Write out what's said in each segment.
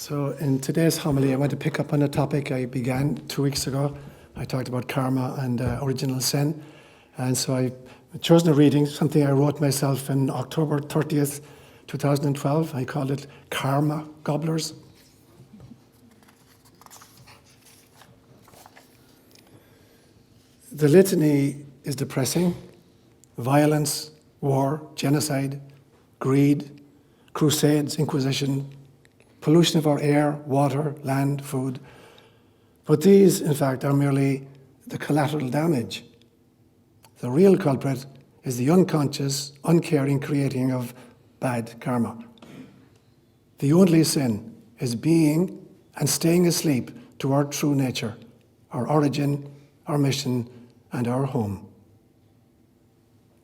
So in today's homily, I want to pick up on a topic I began 2 weeks ago. I talked about karma and original sin. And so I've chosen a reading, something I wrote myself in October 30th, 2012. I called it Karma Gobblers. The litany is depressing. Violence, war, genocide, greed, crusades, inquisition, pollution of our air, water, land, food. But these, in fact, are merely the collateral damage. The real culprit is the unconscious, uncaring creating of bad karma. The only sin is being and staying asleep to our true nature, our origin, our mission, and our home.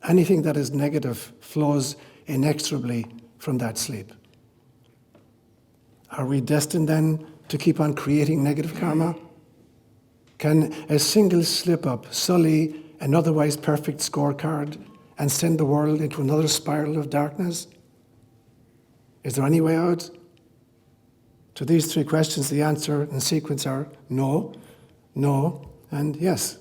Anything that is negative flows inexorably from that sleep. Are we destined then to keep on creating negative karma? Can a single slip-up sully an otherwise perfect scorecard and send the world into another spiral of darkness? Is there any way out? To these three questions, the answer in sequence are no, no, and yes.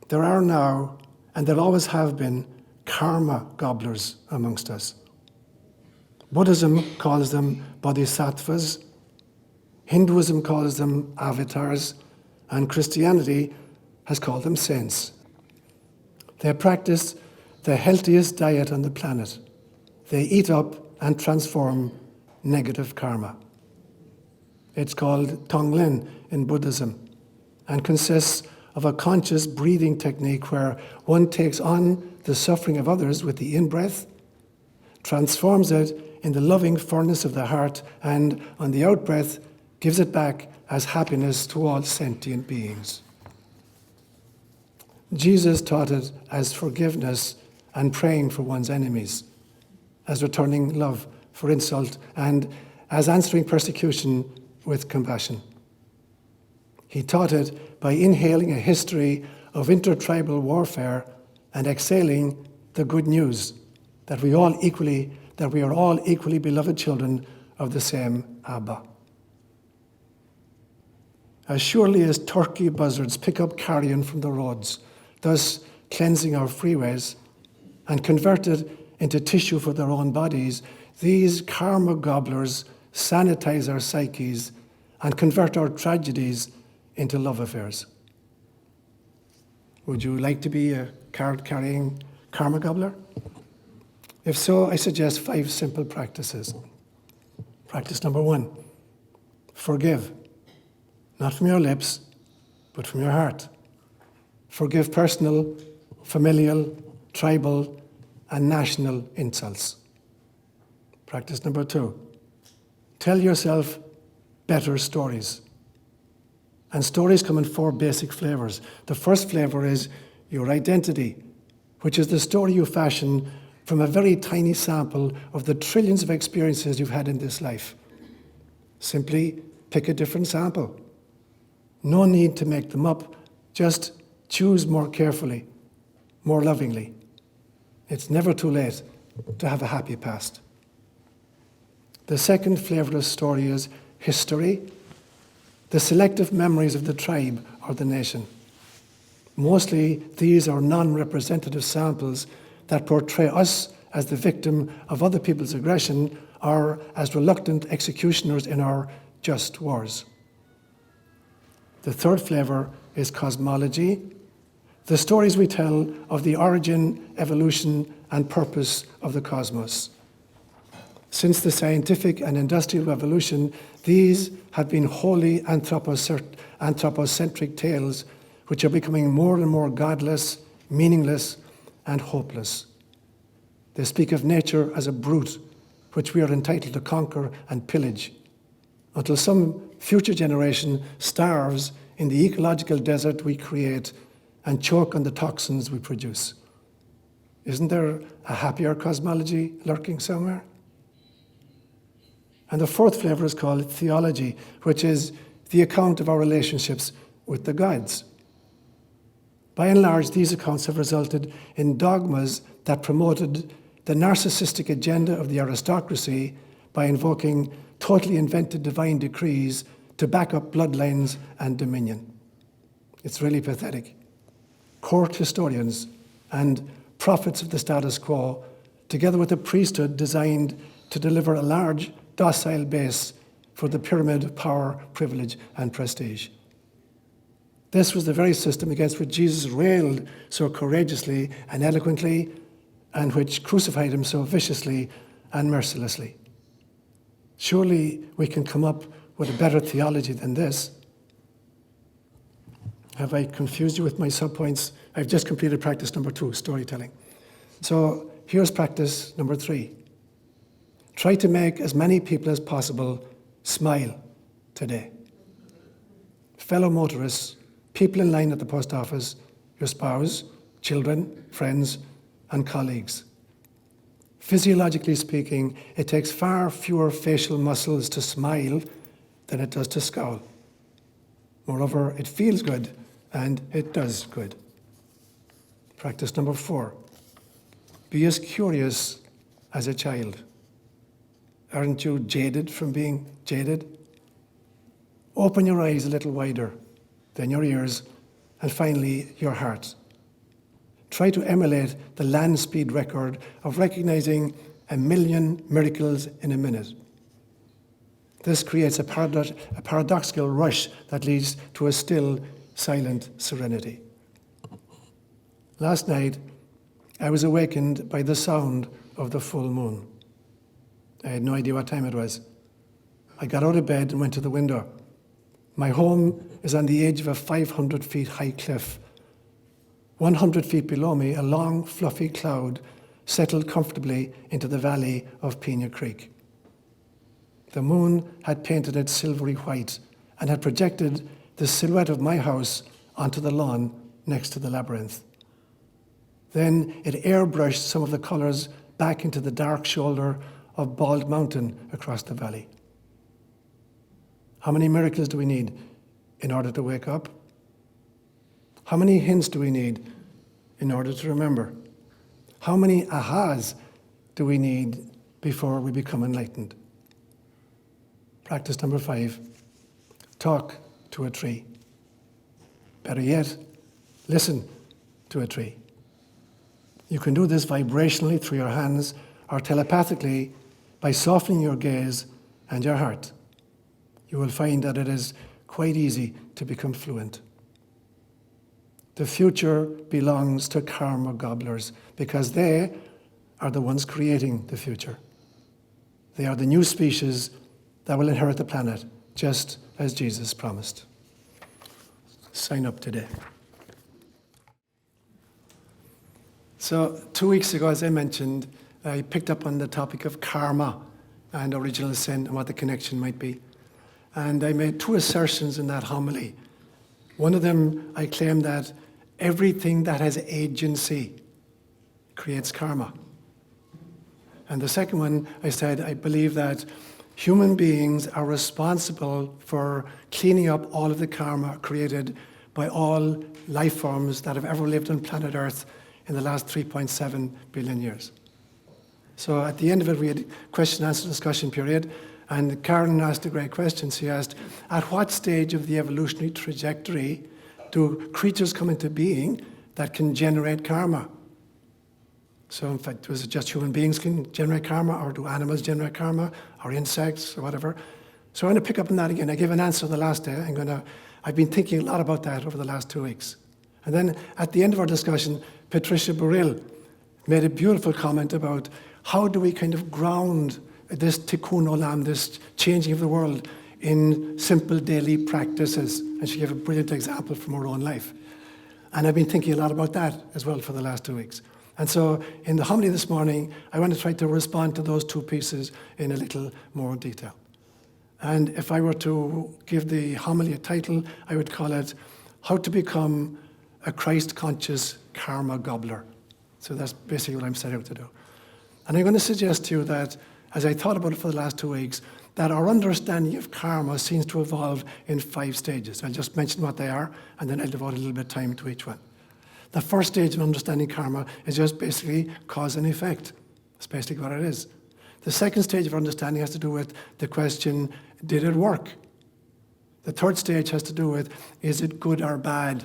There are now, and there always have been, karma gobblers amongst us. Buddhism calls them Bodhisattvas, Hinduism calls them avatars, and Christianity has called them saints. They practice the healthiest diet on the planet. They eat up and transform negative karma. It's called Tonglen in Buddhism and consists of a conscious breathing technique where one takes on the suffering of others with the in-breath, transforms it in the loving furnace of the heart, and on the out-breath gives it back as happiness to all sentient beings. Jesus taught it as forgiveness and praying for one's enemies, as returning love for insult, and as answering persecution with compassion. He taught it by inhaling a history of intertribal warfare and exhaling the good news that we are all equally beloved children of the same Abba. As surely as turkey buzzards pick up carrion from the roads, thus cleansing our freeways, and convert it into tissue for their own bodies, these karma gobblers sanitize our psyches and convert our tragedies into love affairs. Would you like to be a card-carrying karma gobbler? If so, I suggest 5 simple practices. Practice number 1, forgive. Not from your lips, but from your heart. Forgive personal, familial, tribal, and national insults. Practice number 2, tell yourself better stories. And stories come in 4 basic flavors. The first flavor is your identity, which is the story you fashion from a very tiny sample of the trillions of experiences you've had in this life. Simply pick a different sample. No need to make them up, just choose more carefully, more lovingly. It's never too late to have a happy past. The second flavorless story is history, the selective memories of the tribe or the nation. Mostly, these are non-representative samples that portray us as the victim of other people's aggression or as reluctant executioners in our just wars. The third flavor is cosmology, the stories we tell of the origin, evolution, and purpose of the cosmos. Since the scientific and industrial revolution, these have been wholly anthropocentric tales which are becoming more and more godless, meaningless, and hopeless. They speak of nature as a brute which we are entitled to conquer and pillage until some future generation starves in the ecological desert we create and choke on the toxins we produce. Isn't there a happier cosmology lurking somewhere? And the fourth flavor is called theology, which is the account of our relationships with the gods. By and large, these accounts have resulted in dogmas that promoted the narcissistic agenda of the aristocracy by invoking totally invented divine decrees to back up bloodlines and dominion. It's really pathetic. Court historians and prophets of the status quo, together with a priesthood designed to deliver a large, docile base for the pyramid of power, privilege, and prestige. This was the very system against which Jesus railed so courageously and eloquently, and which crucified him so viciously and mercilessly. Surely we can come up with a better theology than this. Have I confused you with my subpoints? I've just completed practice number 2, storytelling. So here's practice number 3. Try to make as many people as possible smile today. Fellow motorists, people in line at the post office, your spouse, children, friends, and colleagues. Physiologically speaking, it takes far fewer facial muscles to smile than it does to scowl. Moreover, it feels good and it does good. Practice number 4. Be as curious as a child. Aren't you jaded from being jaded? Open your eyes a little wider, then your ears, and finally your heart. Try to emulate the land speed record of recognizing 1,000,000 miracles in a minute. This creates a paradoxical rush that leads to a still, silent serenity. Last night, I was awakened by the sound of the full moon. I had no idea what time it was. I got out of bed and went to the window. My home is on the edge of a 500 feet high cliff. 100 feet below me, a long, fluffy cloud settled comfortably into the valley of Pena Creek. The moon had painted it silvery white and had projected the silhouette of my house onto the lawn next to the labyrinth. Then it airbrushed some of the colors back into the dark shoulder of Bald Mountain across the valley. How many miracles do we need in order to wake up? How many hints do we need in order to remember? How many ahas do we need before we become enlightened? Practice number 5, talk to a tree. Better yet, listen to a tree. You can do this vibrationally through your hands or telepathically by softening your gaze and your heart. You will find that it is quite easy to become fluent. The future belongs to karma gobblers because they are the ones creating the future. They are the new species that will inherit the planet, just as Jesus promised. Sign up today. So 2 weeks ago, as I mentioned, I picked up on the topic of karma and original sin and what the connection might be. And I made 2 assertions in that homily. One of them, I claimed that everything that has agency creates karma. And the second one, I said, I believe that human beings are responsible for cleaning up all of the karma created by all life forms that have ever lived on planet Earth in the last 3.7 billion years. So at the end of it, we had a question, answer, discussion period, and Karen asked a great question. She asked, at what stage of the evolutionary trajectory do creatures come into being that can generate karma? So in fact, was it just human beings can generate karma, or do animals generate karma, or insects, or whatever? So I'm going to pick up on that again. I gave an answer the last day. I've been thinking a lot about that over the last 2 weeks. And then at the end of our discussion, Patricia Burrill made a beautiful comment about how do we kind of ground this Tikkun Olam, this changing of the world, in simple daily practices. And she gave a brilliant example from her own life. And I've been thinking a lot about that as well for the last 2 weeks. And so in the homily this morning, I want to try to respond to those 2 pieces in a little more detail. And if I were to give the homily a title, I would call it How to Become a Christ-Conscious Karma Gobbler. So that's basically what I'm set out to do. And I'm going to suggest to you that, as I thought about it for the last 2 weeks, that our understanding of karma seems to evolve in 5 stages. I'll just mention what they are, and then I'll devote a little bit of time to each one. The first stage of understanding karma is just basically cause and effect. That's basically what it is. The second stage of understanding has to do with the question, did it work? The third stage has to do with, is it good or bad?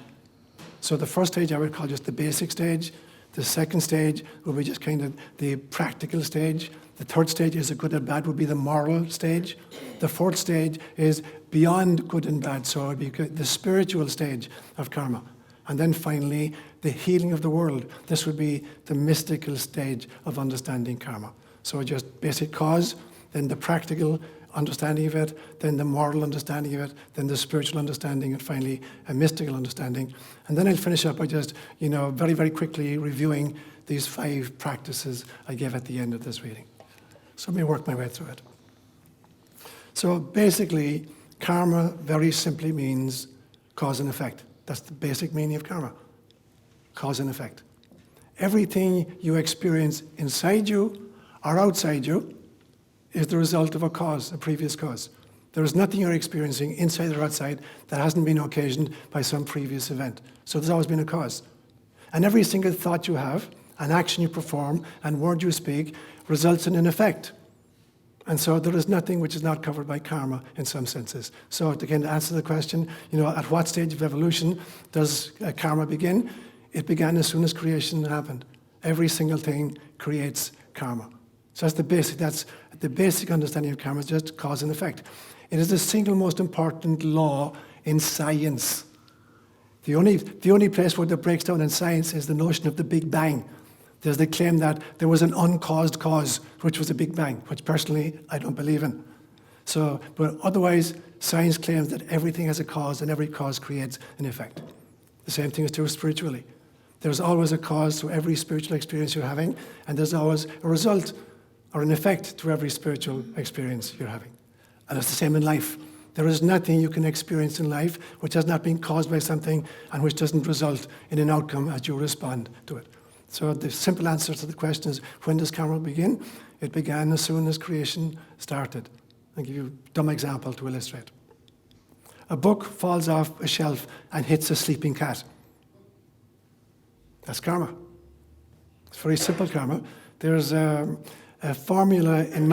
So the first stage I would call just the basic stage. The second stage would be just kind of the practical stage. The third stage, is it good or bad, would be the moral stage. The fourth stage is beyond good and bad, so it would be the spiritual stage of karma. And then finally, the healing of the world. This would be the mystical stage of understanding karma. So just basic cause, then the practical understanding of it, then the moral understanding of it, then the spiritual understanding, and finally a mystical understanding. And then I'll finish up by just, very, very quickly reviewing these 5 practices I gave at the end of this reading. So let me work my way through it. So basically, karma very simply means cause and effect. That's the basic meaning of karma, cause and effect. Everything you experience inside you or outside you is the result of a cause, a previous cause. There is nothing you're experiencing inside or outside that hasn't been occasioned by some previous event. So there's always been a cause. And every single thought you have, an action you perform, and word you speak results in an effect. And so there is nothing which is not covered by karma in some senses. So again, to answer the question, at what stage of evolution does karma begin? It began as soon as creation happened. Every single thing creates karma. So that's the basic understanding of karma, is just cause and effect. It is the single most important law in science. The only place where it breaks down in science is the notion of the Big Bang. There's the claim that there was an uncaused cause, which was the Big Bang, which personally I don't believe in. So, but otherwise, science claims that everything has a cause and every cause creates an effect. The same thing is true spiritually. There's always a cause to every spiritual experience you're having, and there's always a result or an effect to every spiritual experience you're having. And it's the same in life. There is nothing you can experience in life which has not been caused by something and which doesn't result in an outcome as you respond to it. So the simple answer to the question is, when does karma begin? It began as soon as creation started. I'll give you a dumb example to illustrate. A book falls off a shelf and hits a sleeping cat. That's karma. It's very simple karma. There's a formula in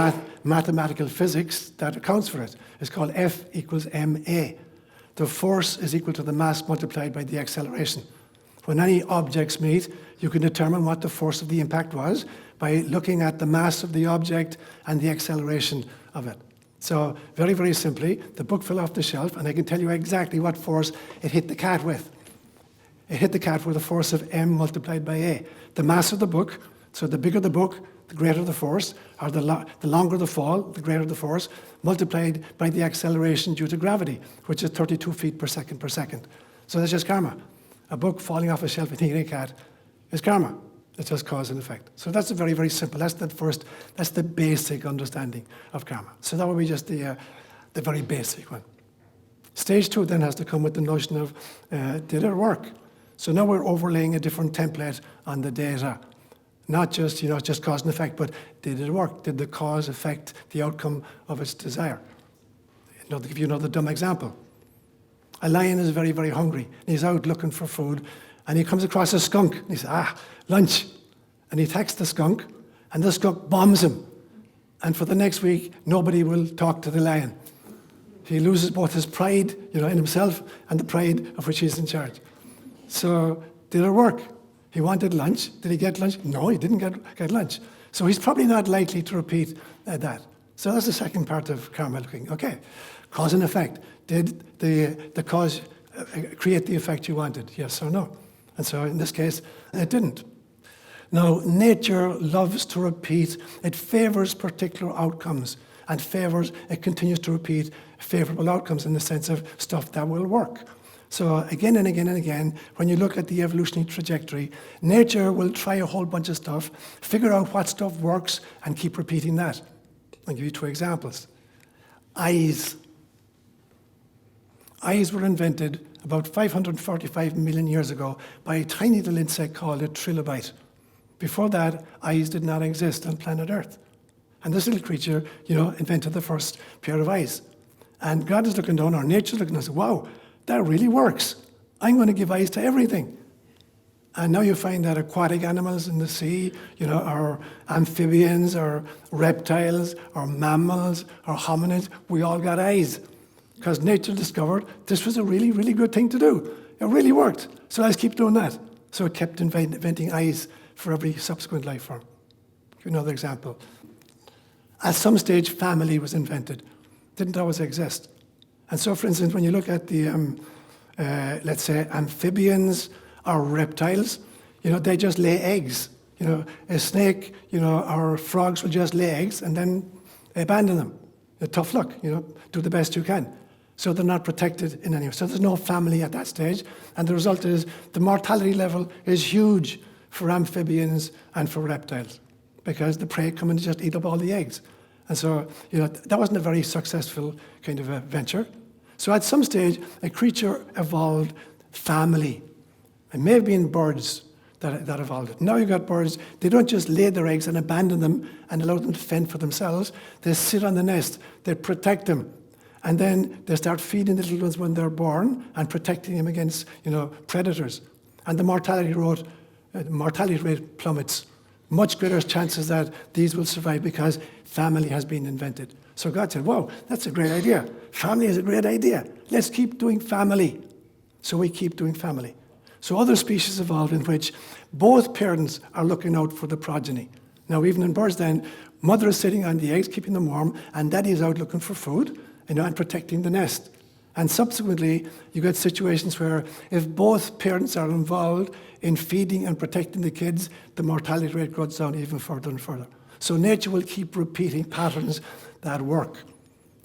mathematical physics that accounts for it. It's called F equals ma. The force is equal to the mass multiplied by the acceleration. When any objects meet, you can determine what the force of the impact was by looking at the mass of the object and the acceleration of it. So very, very simply, the book fell off the shelf, and I can tell you exactly what force it hit the cat with. It hit the cat with a force of m multiplied by a. The mass of the book, so the bigger the book, the greater the force, or the longer the fall, the greater the force, multiplied by the acceleration due to gravity, which is 32 feet per second. So that's just karma. A book falling off a shelf and hitting a cat is karma. It's just cause and effect. So that's a very, very simple. That's the basic understanding of karma. So that would be just the very basic one. Stage 2 then has to come with the notion of, did it work? So now we're overlaying a different template on the data. Not just, just cause and effect, but did it work? Did the cause affect the outcome of its desire? To give you another dumb example. A lion is very, very hungry, and he's out looking for food, and he comes across a skunk, and he says, lunch. And he attacks the skunk, and the skunk bombs him. And for the next week, nobody will talk to the lion. He loses both his pride, in himself, and the pride of which he's in charge. So, did it work? He wanted lunch. Did he get lunch? No, he didn't get lunch. So he's probably not likely to repeat that. So that's the second part of karma looking. Okay, cause and effect. Did the cause create the effect you wanted? Yes or no? And so in this case, it didn't. Now, nature loves to repeat. It favors particular outcomes and it continues to repeat favorable outcomes in the sense of stuff that will work. So again and again and again, when you look at the evolutionary trajectory, nature will try a whole bunch of stuff, figure out what stuff works, and keep repeating that. I'll give you 2 examples. Eyes. Eyes were invented about 545 million years ago by a tiny little insect called a trilobite. Before that, eyes did not exist on planet Earth. And this little creature, invented the first pair of eyes. And God is looking down, or nature is looking down and says, wow, that really works. I'm going to give eyes to everything. And now you find that aquatic animals in the sea, or amphibians, or reptiles, or mammals, or hominids, we all got eyes. Because nature discovered this was a really, really good thing to do. It really worked. So let's keep doing that. So it kept inventing eyes for every subsequent life form. Give you another example. At some stage, family was invented. Didn't always exist. And so, for instance, when you look at the, let's say, amphibians or reptiles, they just lay eggs. A snake, or frogs will just lay eggs and then abandon them. Tough luck, do the best you can. So they're not protected in any way. So there's no family at that stage. And the result is the mortality level is huge for amphibians and for reptiles because the prey come and just eat up all the eggs. And so, that wasn't a very successful kind of a venture. So at some stage, a creature evolved family. It may have been birds that evolved it. Now you've got birds, they don't just lay their eggs and abandon them and allow them to fend for themselves. They sit on the nest, they protect them. And then they start feeding the little ones when they're born and protecting them against, predators. And the mortality rate plummets. Much greater chances that these will survive because family has been invented. So God said, wow, that's a great idea. Family is a great idea. Let's keep doing family. So we keep doing family. So other species evolved in which both parents are looking out for the progeny. Now, even in birds then, mother is sitting on the eggs, keeping them warm, and daddy is out looking for food, and protecting the nest. And subsequently, you get situations where if both parents are involved in feeding and protecting the kids, the mortality rate goes down even further and further. So nature will keep repeating patterns that work.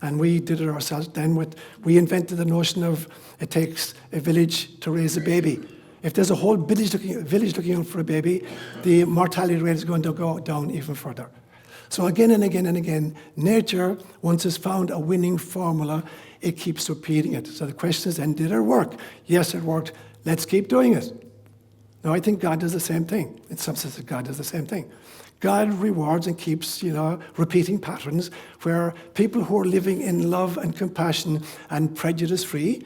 And we did it ourselves then we invented the notion of it takes a village to raise a baby. If there's a whole village looking out for a baby, the mortality rate is going to go down even further. So again and again and again, nature, once it's found a winning formula, it keeps repeating it. So the question is then, did it work? Yes, it worked. Let's keep doing it. Now, I think God does the same thing. In some sense, God does the same thing. God rewards and keeps, repeating patterns where people who are living in love and compassion and prejudice-free,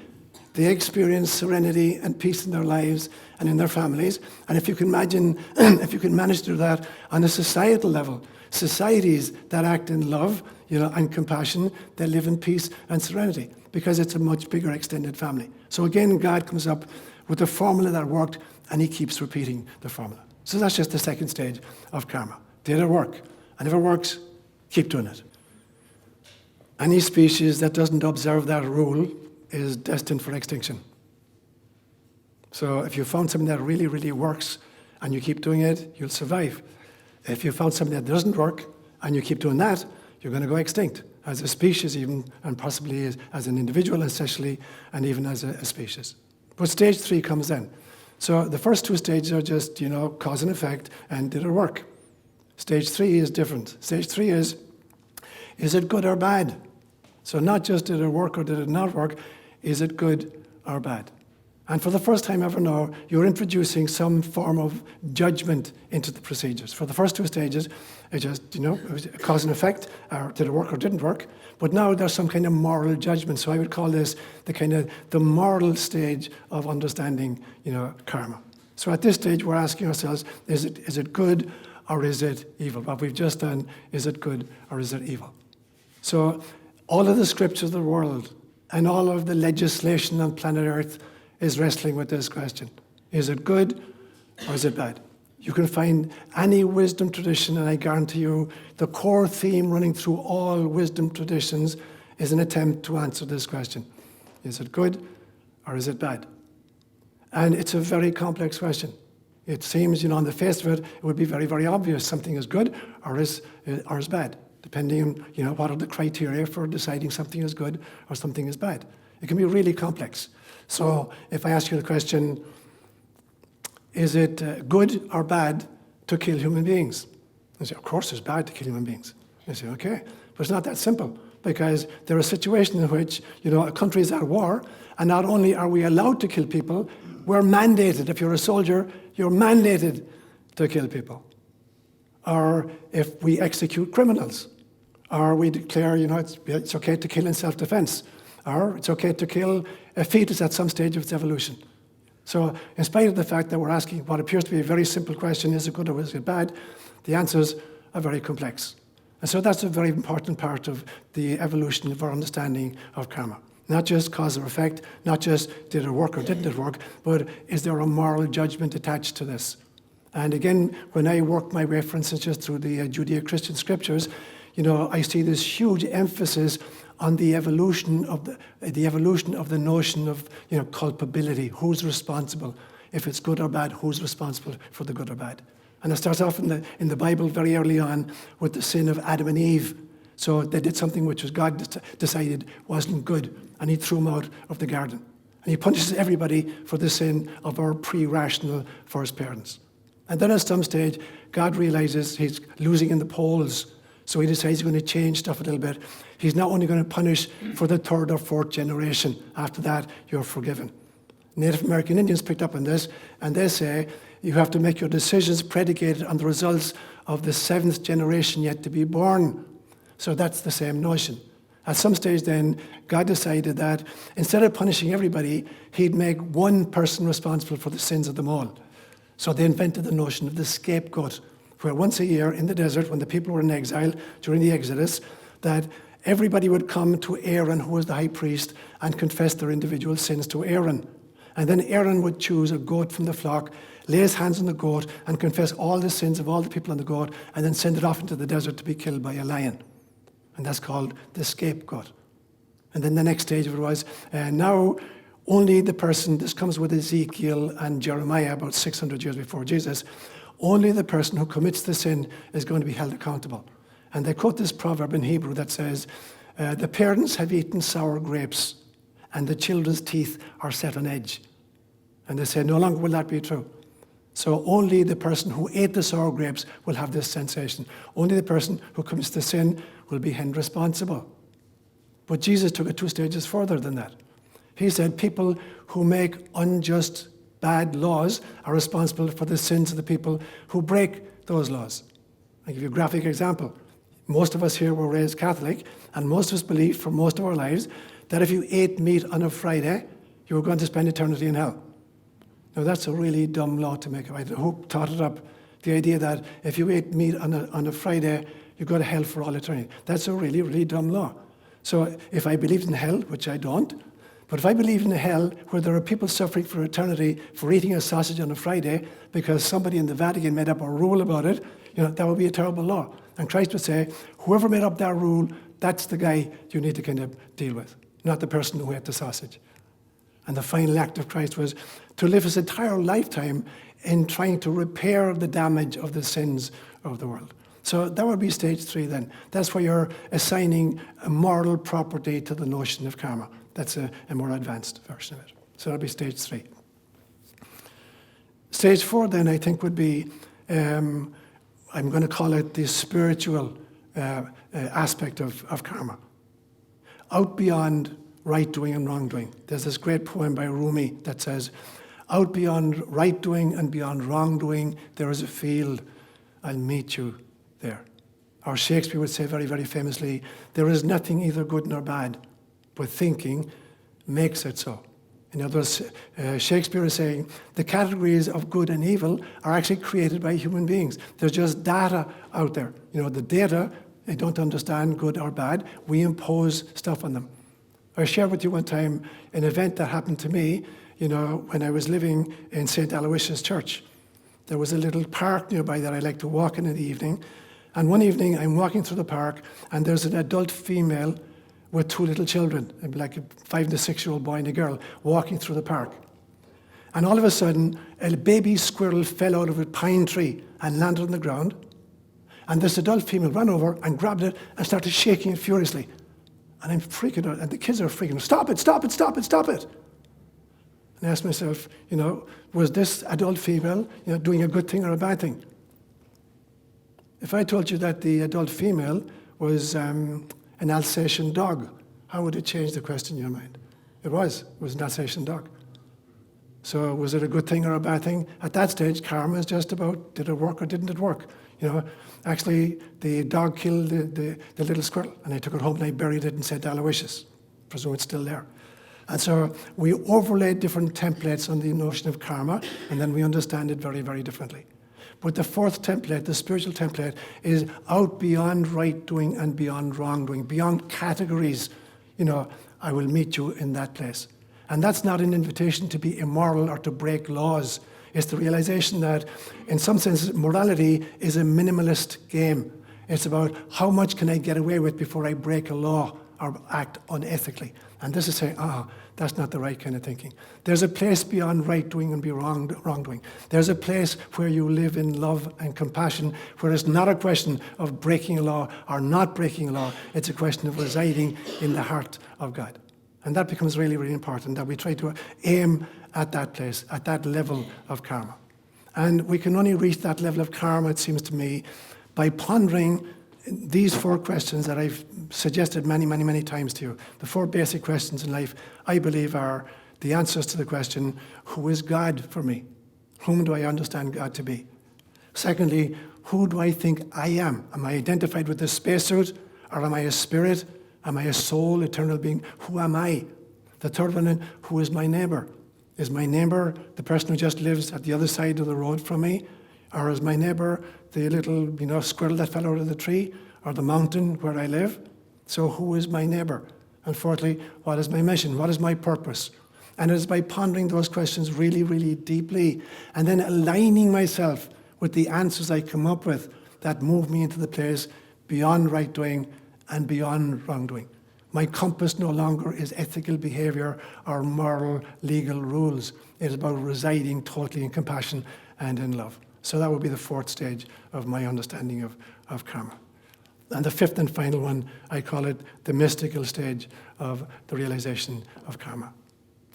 they experience serenity and peace in their lives and in their families. And if you can imagine, if you can manage to do that on a societal level, societies that act in love, and compassion, they live in peace and serenity because it's a much bigger extended family. So again, God comes up with a formula that worked and he keeps repeating the formula. So that's just the second stage of karma. Did it work? And if it works, keep doing it. Any species that doesn't observe that rule is destined for extinction. So if you found something that really, really works and you keep doing it, you'll survive. If you found something that doesn't work and you keep doing that, you're going to go extinct as a species even, and possibly as an individual especially, and even as a species. But stage 3 comes then. So the first 2 stages are just, cause and effect, and did it work? Stage 3 is different. Stage 3 is it good or bad? So not just did it work or did it not work, is it good or bad? And for the first time ever now, you're introducing some form of judgment into the procedures. For the first 2 stages, it just, it was cause and effect, or did it work or didn't work? But now there's some kind of moral judgment. So I would call this the moral stage of understanding, karma. So at this stage, we're asking ourselves, is it good or is it evil? What we've just done, is it good or is it evil? So all of the scriptures of the world and all of the legislation on planet Earth is wrestling with this question. Is it good or is it bad? You can find any wisdom tradition, and I guarantee you the core theme running through all wisdom traditions is an attempt to answer this question. Is it good or is it bad? And it's a very complex question. It seems, on the face of it, it would be very, very obvious something is good or is bad, depending on, what are the criteria for deciding something is good or something is bad. It can be really complex. So if I ask you the question, is it good or bad to kill human beings? You say, of course it's bad to kill human beings. You say, okay, but it's not that simple, because there are situations in which, a country is at war, and not only are we allowed to kill people, we're mandated. If you're a soldier, you're mandated to kill people. Or if we execute criminals, or we declare, it's okay to kill in self-defense, or it's okay to kill a fetus at some stage of its evolution. So in spite of the fact that we're asking what appears to be a very simple question, is it good or is it bad, the answers are very complex. And so that's a very important part of the evolution of our understanding of karma. Not just cause or effect, not just did it work or didn't it work, but is there a moral judgment attached to this? And again, when I work my way, for instance, just through the Judeo-Christian scriptures, I see this huge emphasis on the evolution of the notion of culpability. Who's responsible? If it's good or bad, who's responsible for the good or bad? And it starts off in the Bible very early on with the sin of Adam and Eve. So they did something which was God decided wasn't good, and he threw them out of the garden. And he punishes everybody for the sin of our pre-rational first parents. And then at some stage, God realizes he's losing in the polls, so he decides he's going to change stuff a little bit. He's not only going to punish for the third or fourth generation. After that, you're forgiven. Native American Indians picked up on this, and they say you have to make your decisions predicated on the results of the seventh generation yet to be born. So that's the same notion. At some stage then, God decided that instead of punishing everybody, he'd make one person responsible for the sins of them all. So they invented the notion of the scapegoat, where once a year in the desert, when the people were in exile during the Exodus, that everybody would come to Aaron, who was the high priest, and confess their individual sins to Aaron. And then Aaron would choose a goat from the flock, lay his hands on the goat, and confess all the sins of all the people on the goat, and then send it off into the desert to be killed by a lion. And that's called the scapegoat. And then the next stage of it was, now only the person, this comes with Ezekiel and Jeremiah about 600 years before Jesus, only the person who commits the sin is going to be held accountable. And they quote this proverb in Hebrew that says, the parents have eaten sour grapes and the children's teeth are set on edge. And they say, no longer will that be true. So only the person who ate the sour grapes will have this sensation. Only the person who commits the sin will be held responsible. But Jesus took it 2 stages further than that. He said people who make unjust, bad laws are responsible for the sins of the people who break those laws. I'll give you a graphic example. Most of us here were raised Catholic, and most of us believed for most of our lives that if you ate meat on a Friday, you were going to spend eternity in hell. Now that's a really dumb law to make. Who taught it up? The idea that if you ate meat on a Friday, you go to hell for all eternity. That's a really, really dumb law. So if I believed in hell, which I don't, but if I believed in a hell where there are people suffering for eternity for eating a sausage on a Friday because somebody in the Vatican made up a rule about it, that would be a terrible law. And Christ would say, whoever made up that rule, that's the guy you need to kind of deal with, not the person who ate the sausage. And the final act of Christ was to live his entire lifetime in trying to repair the damage of the sins of the world. So that would be stage 3 then. That's where you're assigning a moral property to the notion of karma. That's a more advanced version of it. So that'll be stage 3. Stage 4 then I think would be, I'm going to call it the spiritual aspect of karma. Out beyond right doing and wrong doing. There's this great poem by Rumi that says, out beyond right doing and beyond wrong doing, there is a field, I'll meet you there. Or Shakespeare would say very, very famously, there is nothing either good nor bad, but thinking makes it so. In other words, Shakespeare is saying the categories of good and evil are actually created by human beings. There's just data out there. The data, they don't understand good or bad. We impose stuff on them. I shared with you one time an event that happened to me, when I was living in St. Aloysius Church. There was a little park nearby that I like to walk in the evening. And one evening I'm walking through the park and there's an adult female with 2 little children, like a 5 and a 6-year-old boy and a girl, walking through the park. And all of a sudden, a baby squirrel fell out of a pine tree and landed on the ground. And this adult female ran over and grabbed it and started shaking it furiously. And I'm freaking out, and the kids are freaking out. Stop it, stop it, stop it, stop it. And I asked myself, was this adult female, doing a good thing or a bad thing? If I told you that the adult female was an Alsatian dog, how would it change the question in your mind? It was an Alsatian dog. So was it a good thing or a bad thing? At that stage, karma is just about, did it work or didn't it work? Actually, the dog killed the little squirrel, and I took it home and I buried it in St. Aloysius. Presume it's still there. And so we overlay different templates on the notion of karma, and then we understand it very, very differently. But the fourth template, the spiritual template, is out beyond right doing and beyond wrongdoing, beyond categories. I will meet you in that place. And that's not an invitation to be immoral or to break laws. It's the realization that, in some sense, morality is a minimalist game. It's about how much can I get away with before I break a law or act unethically. And this is saying, that's not the right kind of thinking. There's a place beyond right doing and beyond wrongdoing. There's a place where you live in love and compassion, where it's not a question of breaking a law or not breaking a law. It's a question of residing in the heart of God. And that becomes really, really important, that we try to aim at that place, at that level of karma. And we can only reach that level of karma, it seems to me, by pondering these four questions that I've suggested many, many, many times to you. The four basic questions in life, I believe, are the answers to the question, who is God for me? Whom do I understand God to be? Secondly, who do I think I am? Am I identified with this spacesuit, or am I a spirit? Am I a soul, eternal being? Who am I? The third one, who is my neighbor? Is my neighbor the person who just lives at the other side of the road from me? Or is my neighbor the little squirrel that fell out of the tree, or the mountain where I live? So who is my neighbor? And fourthly, what is my mission? What is my purpose? And it is by pondering those questions really, really deeply, and then aligning myself with the answers I come up with that move me into the place beyond right doing and beyond wrongdoing. My compass no longer is ethical behavior or moral, legal rules. It is about residing totally in compassion and in love. So that would be the fourth stage of my understanding of karma. And the fifth and final one, I call it the mystical stage of the realization of karma.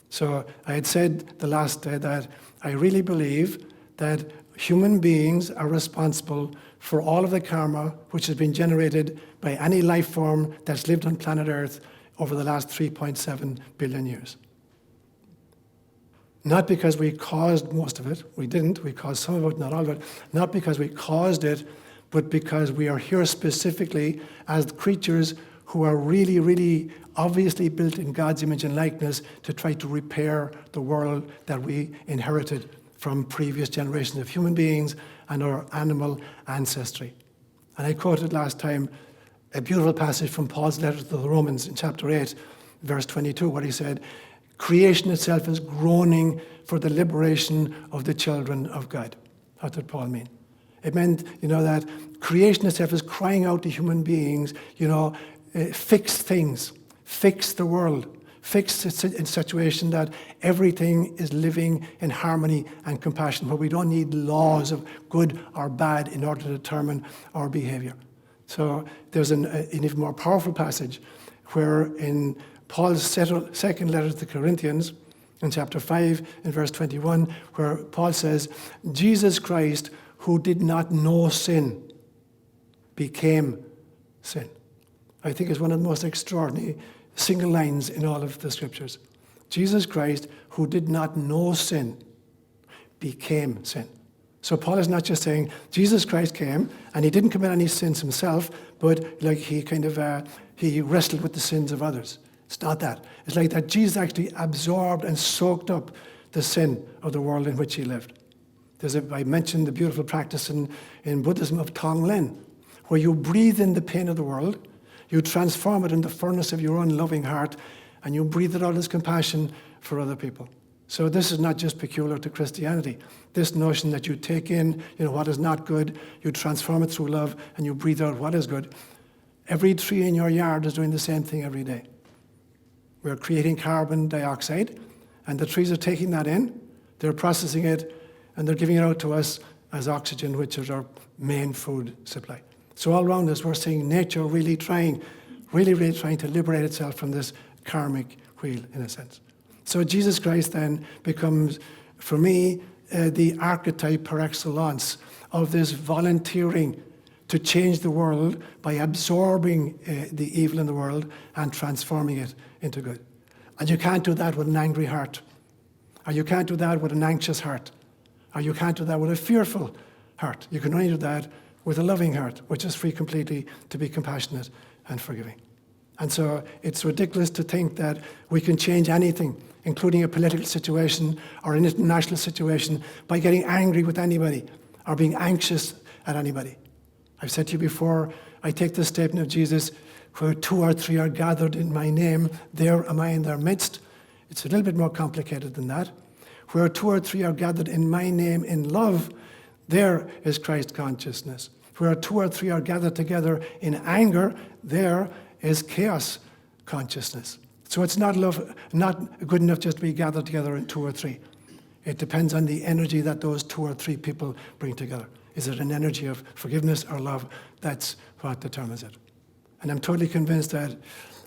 So I had said the last day that I really believe that human beings are responsible for all of the karma which has been generated by any life form that's lived on planet Earth over the last 3.7 billion years. Not because we caused most of it, we didn't, we caused some of it, not all of it, not because we caused it, but because we are here specifically as creatures who are really, really obviously built in God's image and likeness to try to repair the world that we inherited from previous generations of human beings and our animal ancestry. And I quoted last time a beautiful passage from Paul's letter to the Romans in chapter 8, verse 22, where he said, creation itself is groaning for the liberation of the children of God. What did Paul mean? It meant, that creation itself is crying out to human beings, fix things, fix the world, fix it in a situation that everything is living in harmony and compassion, where we don't need laws of good or bad in order to determine our behavior. So there's an even more powerful passage where in Paul's second letter to the Corinthians, in chapter 5, in verse 21, where Paul says, Jesus Christ, who did not know sin, became sin. I think it's one of the most extraordinary single lines in all of the scriptures. Jesus Christ, who did not know sin, became sin. So Paul is not just saying Jesus Christ came and he didn't commit any sins himself, but like he wrestled with the sins of others. It's not that. It's like that Jesus actually absorbed and soaked up the sin of the world in which he lived. I mentioned the beautiful practice in Buddhism of Tonglen, where you breathe in the pain of the world, you transform it in the furnace of your own loving heart, and you breathe it out as compassion for other people. So this is not just peculiar to Christianity. This notion that you take in, what is not good, you transform it through love, and you breathe out what is good. Every tree in your yard is doing the same thing every day. We're creating carbon dioxide, and the trees are taking that in, they're processing it, and they're giving it out to us as oxygen, which is our main food supply. So all around us, we're seeing nature really trying to liberate itself from this karmic wheel, in a sense. So Jesus Christ then becomes, for me, the archetype par excellence of this volunteering to change the world by absorbing the evil in the world and transforming it into good. And you can't do that with an angry heart, or you can't do that with an anxious heart, or you can't do that with a fearful heart. You can only do that with a loving heart, which is free completely to be compassionate and forgiving. And so it's ridiculous to think that we can change anything, including a political situation or an international situation, by getting angry with anybody or being anxious at anybody. I've said to you before, I take the statement of Jesus, where 2 or 3 are gathered in my name, there am I in their midst. It's a little bit more complicated than that. Where 2 or 3 are gathered in my name in love, there is Christ consciousness. Where 2 or 3 are gathered together in anger, there is chaos consciousness. So it's not good enough just to be gathered together in 2 or 3. It depends on the energy that those 2 or 3 people bring together. Is it an energy of forgiveness or love? That's what determines it. And I'm totally convinced that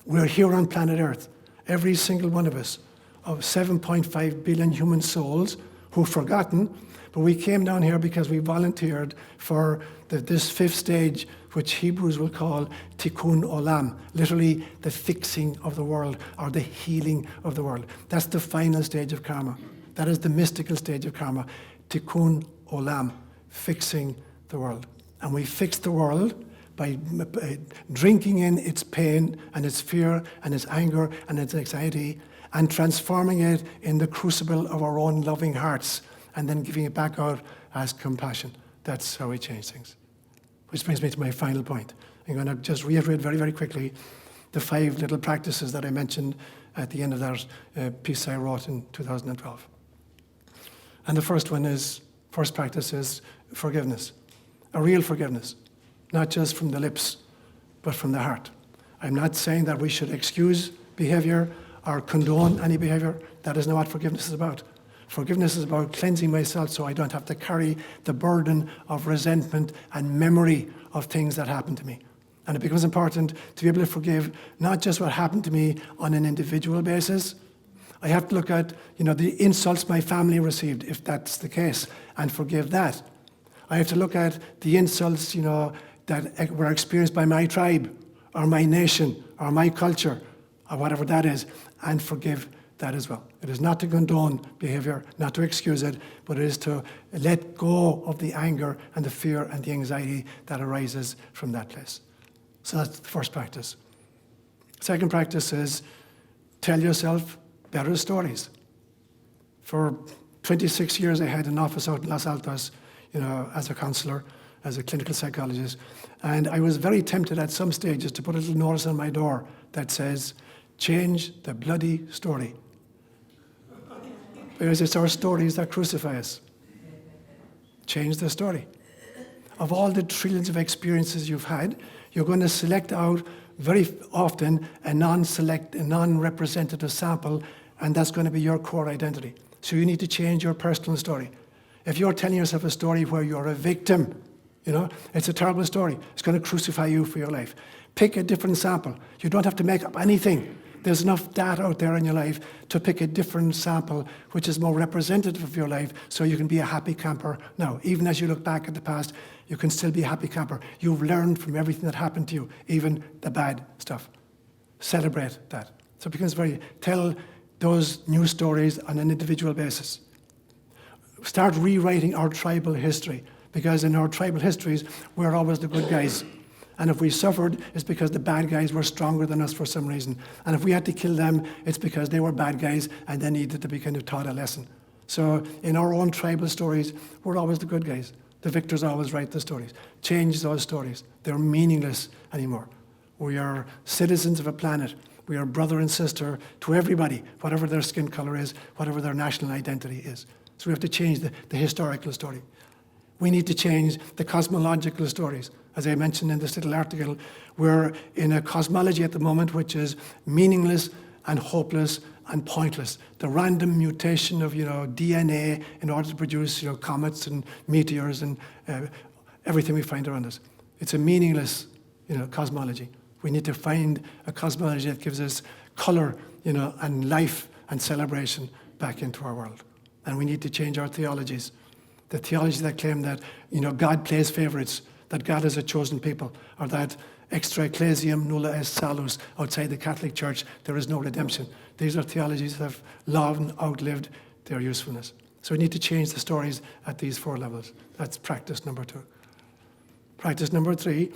we're here on planet Earth, every single one of us, of 7.5 billion human souls who've forgotten, but we came down here because we volunteered for this 5th stage, which Hebrews will call Tikkun Olam, literally the fixing of the world or the healing of the world. That's the final stage of karma. That is the mystical stage of karma, Tikkun Olam, fixing the world. And we fix the world by drinking in its pain and its fear and its anger and its anxiety and transforming it in the crucible of our own loving hearts and then giving it back out as compassion. That's how we change things. Which brings me to my final point. I'm going to just reiterate very, very quickly the 5 little practices that I mentioned at the end of that piece I wrote in 2012. And the first practice is forgiveness, a real forgiveness, not just from the lips, but from the heart. I'm not saying that we should excuse behavior or condone any behavior. That is not what forgiveness is about. Forgiveness is about cleansing myself so I don't have to carry the burden of resentment and memory of things that happened to me. And it becomes important to be able to forgive not just what happened to me on an individual basis. I have to look at, the insults my family received, if that's the case, and forgive that. I have to look at the insults, that were experienced by my tribe, or my nation, or my culture, or whatever that is, and forgive that as well. It is not to condone behavior, not to excuse it, but it is to let go of the anger and the fear and the anxiety that arises from that place. So that's the first practice. Second practice is tell yourself better stories. For 26 years, I had an office out in Los Altos, as a counselor, as a clinical psychologist, and I was very tempted at some stages to put a little notice on my door that says, change the bloody story. Because it's our stories that crucify us. Change the story. Of all the trillions of experiences you've had, you're going to select out very often a non-representative sample, and that's going to be your core identity. So you need to change your personal story. If you're telling yourself a story where you're a victim, it's a terrible story. It's going to crucify you for your life. Pick a different sample. You don't have to make up anything. There's enough data out there in your life to pick a different sample which is more representative of your life so you can be a happy camper now. Even as you look back at the past, you can still be a happy camper. You've learned from everything that happened to you, even the bad stuff. Celebrate that. So it becomes tell those new stories on an individual basis. Start rewriting our tribal history, because in our tribal histories, we're always the good guys. And if we suffered, it's because the bad guys were stronger than us for some reason. And if we had to kill them, it's because they were bad guys and they needed to be kind of taught a lesson. So in our own tribal stories, we're always the good guys. The victors always write the stories. Change those stories. They're meaningless anymore. We are citizens of a planet. We are brother and sister to everybody, whatever their skin color is, whatever their national identity is. So we have to change the historical story. We need to change the cosmological stories. As I mentioned in this little article, we're in a cosmology at the moment which is meaningless and hopeless and pointless. The random mutation of DNA in order to produce comets and meteors and everything we find around us. It's a meaningless cosmology. We need to find a cosmology that gives us color and life and celebration back into our world. And we need to change our theologies. The theology that claim that God plays favorites, that God is a chosen people, or that extra ecclesiam nulla est salus, outside the Catholic Church there is no redemption. These are theologies that have long outlived their usefulness. So we need to change the stories at these 4 levels. That's practice number 2. Practice number 3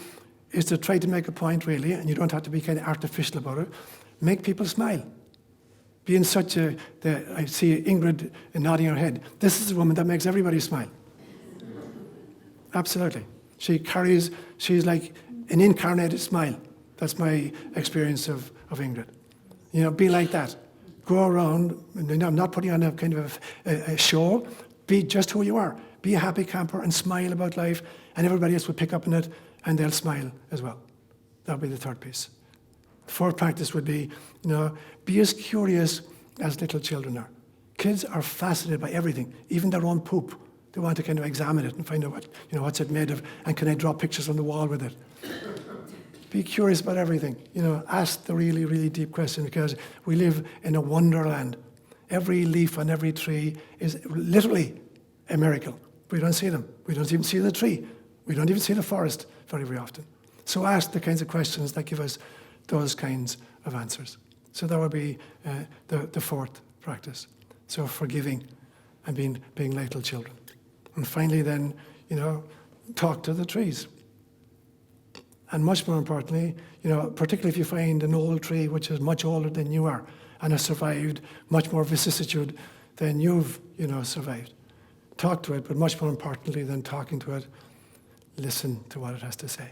is to try to make a point, really, and you don't have to be kind of artificial about it. Make people smile. Be in such a, I see Ingrid nodding her head. This is a woman that makes everybody smile. Absolutely. She's like an incarnated smile. That's my experience of Ingrid. You know, be like that. Go around, and I'm not putting on a kind of a show. Be just who you are. Be a happy camper and smile about life, and everybody else will pick up on it, and they'll smile as well. That'll be the third piece. The fourth practice would be, you know, be as curious as little children are. Kids are fascinated by everything, even their own poop. They want to kind of examine it and find out what's it made of, and can I draw pictures on the wall with it? Be curious about everything. You know, ask the really, really deep question, because we live in a wonderland. Every leaf on every tree is literally a miracle. We don't see them. We don't even see the tree. We don't even see the forest very, very often. So ask the kinds of questions that give us those kinds of answers. So that would be the fourth practice. So forgiving and being little children. And finally then, you know, talk to the trees. And much more importantly, you know, particularly if you find an old tree which is much older than you are and has survived much more vicissitude than you've, you know, survived. Talk to it, but much more importantly than talking to it, listen to what it has to say.